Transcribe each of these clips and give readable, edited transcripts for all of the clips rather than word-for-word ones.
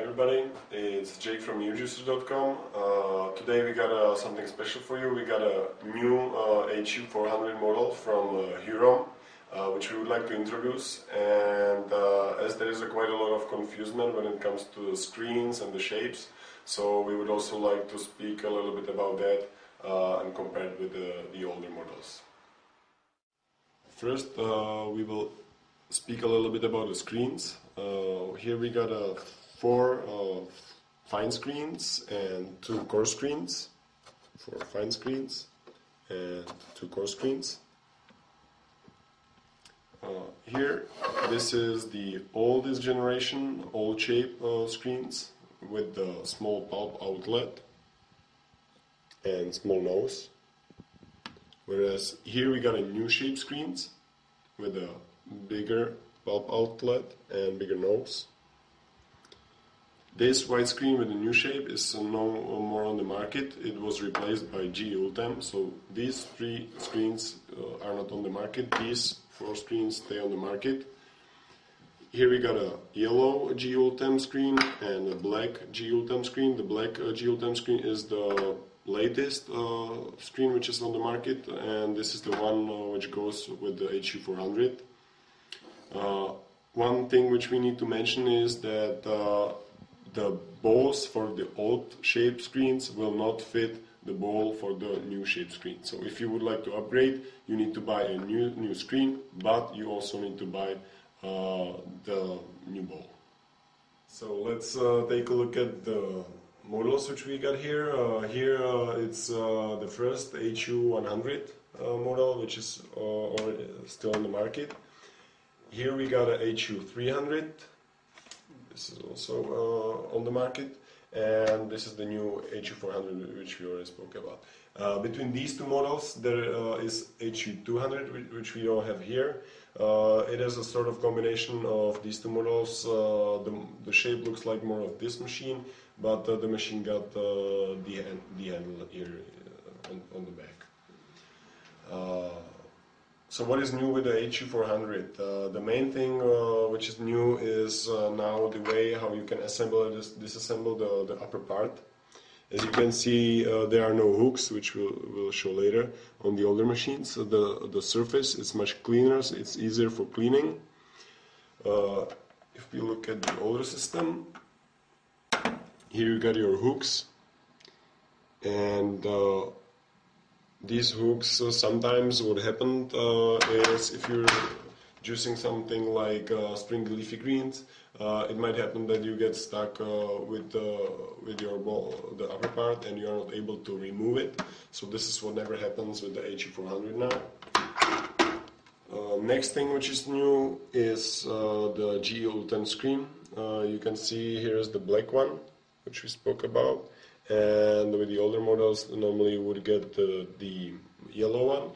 everybody, it's Jake from earjuicers.com. Today we got something special for you. We got a new HU400 model from Hero, which we would like to introduce. And as there is quite a lot of confusion when it comes to the screens and the shapes, so we would also like to speak a little bit about that and compare it with the older models. First, we will speak a little bit about the screens. Here we got 4 fine screens and 2 coarse screens. 4 fine screens and 2 coarse screens. Here, this is the oldest generation, old shape screens with the small pulp outlet and small nose. Whereas here we got a new shape screens with a bigger pulp outlet and bigger nose. This white screen with the new shape is no more on the market. It was replaced by GE Ultem. So these 3 screens are not on the market. These 4 screens stay on the market. Here we got a yellow GE Ultem screen and a black GE Ultem screen. The black GE Ultem screen is the latest screen which is on the market, and this is the one which goes with the HU400. One thing which we need to mention is that the balls for the old shape screens will not fit the ball for the new shape screen. So if you would like to upgrade, you need to buy a new screen, but you also need to buy the new ball. So let's take a look at the models which we got here. It's the first HU100 model, which is still on the market. Here we got a HU300. This is also on the market, and this is the new HU400, which we already spoke about. Between these 2 models, there is HU200, which we all have here. It is a sort of combination of these 2 models. The shape looks like more of this machine, but the machine got the handle here on the back. So what is new with the HU400? The main thing which is new is now the way how you can assemble and disassemble the upper part. As you can see, there are no hooks, which we'll show later on the older machines. So the surface is much cleaner, so it's easier for cleaning. If we look at the older system, here you got your hooks, and these hooks sometimes what happened is if you're juicing something like spring leafy greens, it might happen that you get stuck with your ball, the upper part, and you are not able to remove it. So this is what never happens with the HU400 now. Next thing which is new is the GE Ultem screen. You can see here is the black one, which we spoke about. And with the older models, normally you would get the yellow one.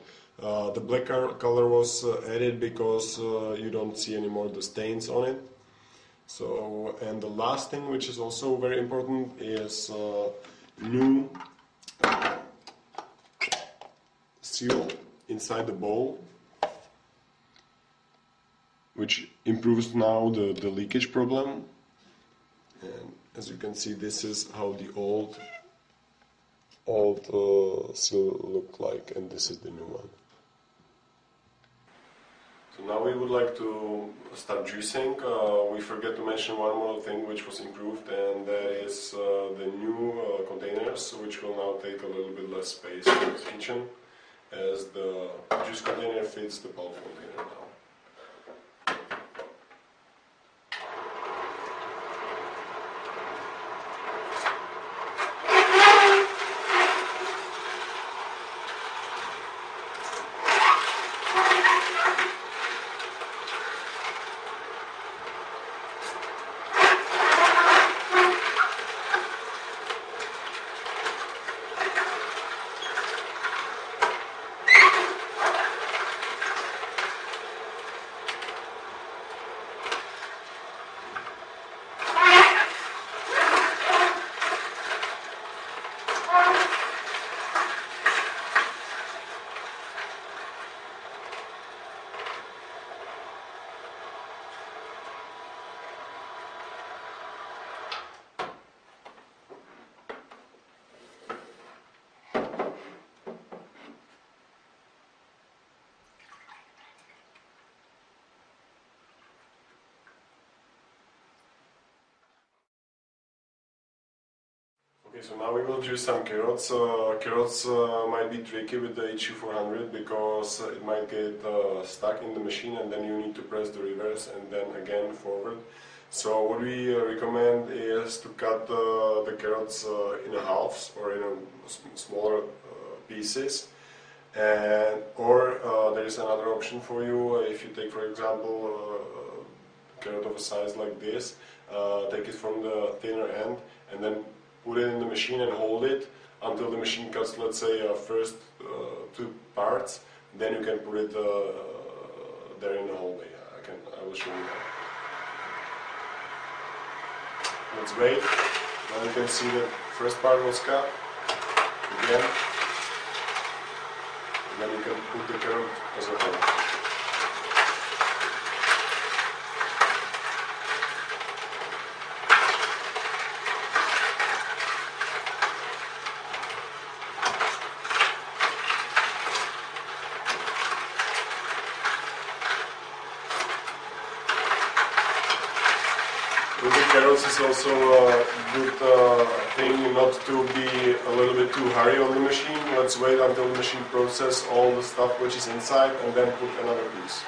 The black color was added because you don't see anymore the stains on it. So, and the last thing, which is also very important, is new seal inside the bowl, which improves now the leakage problem. And as you can see, this is how the old seal looked like, and this is the new one. So now we would like to start juicing. We forget to mention one more thing which was improved, and that is the new containers, which will now take a little bit less space in the kitchen, as the juice container fits the pulp container now. Okay, so now we will do some carrots. Carrots might be tricky with the HU400 because it might get stuck in the machine, and then you need to press the reverse and then again forward. So what we recommend is to cut the carrots in halves or in smaller pieces. Or there is another option for you. If you take, for example, a carrot of a size like this, take it from the thinner end and then put it in the machine and hold it until the machine cuts, let's say, first two parts. Then you can put it there in the hallway. I will show you that. Let's wait. Now you can see that first part was cut again. And then you can put the carrot as a whole. With the carrots is also a good thing not to be a little bit too hurry on the machine. Let's wait until the machine processes all the stuff which is inside and then put another piece.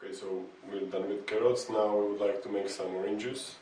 Okay, so we're done with carrots. Now we would like to make some orange juice.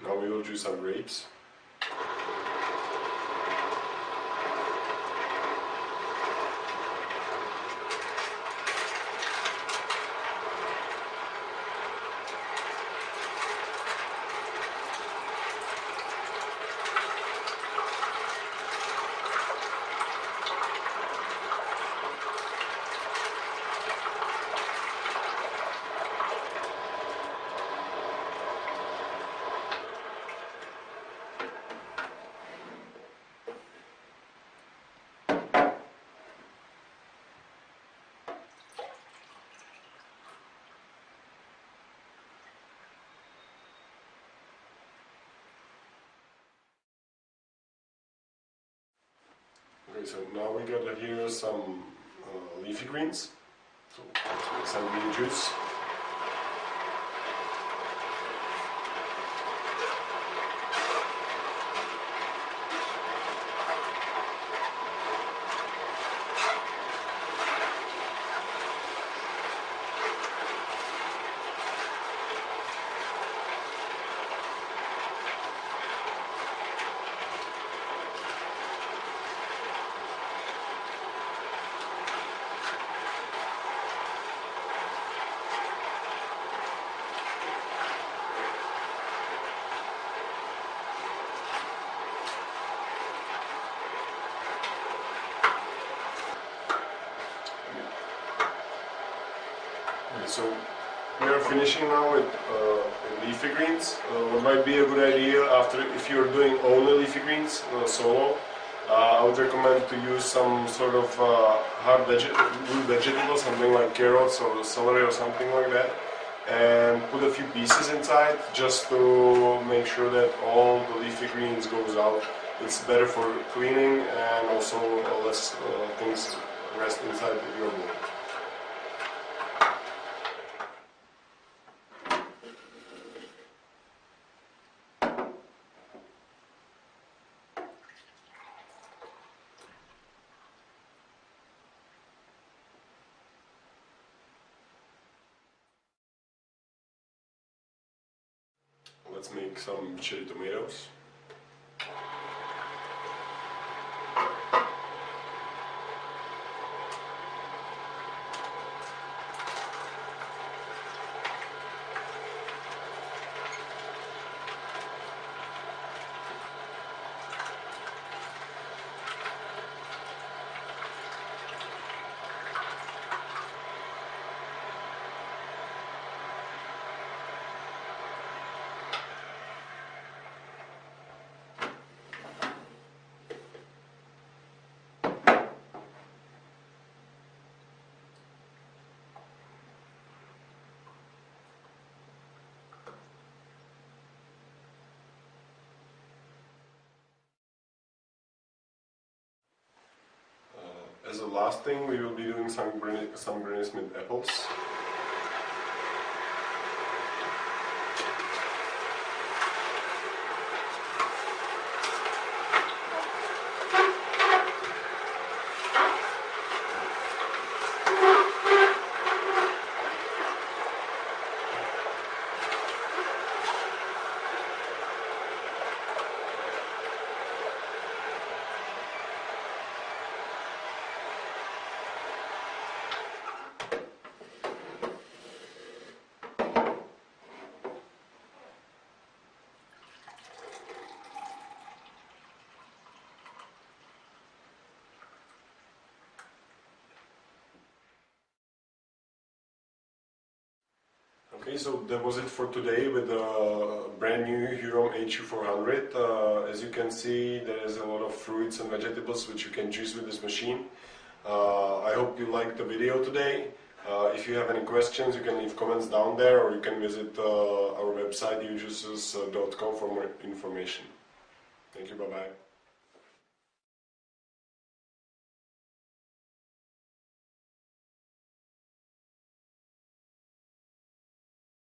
Now we will do some grapes. Okay, so now we got here some leafy greens. So let's make some green juice. So we are finishing now with leafy greens. What might be a good idea after, if you're doing only leafy greens solo, I would recommend to use some sort of hard vegetable, something like carrots or celery or something like that, and put a few pieces inside just to make sure that all the leafy greens goes out. It's better for cleaning and also less things rest inside your bowl. let's make some cherry tomatoes. As a last thing, we will be doing some Granny Smith apples. Okay, so that was it for today with the brand new Hurom HU400. As you can see, there is a lot of fruits and vegetables which you can juice with this machine. I hope you liked the video today. If you have any questions, you can leave comments down there, or you can visit our website ujuices.com for more information. Thank you, bye-bye.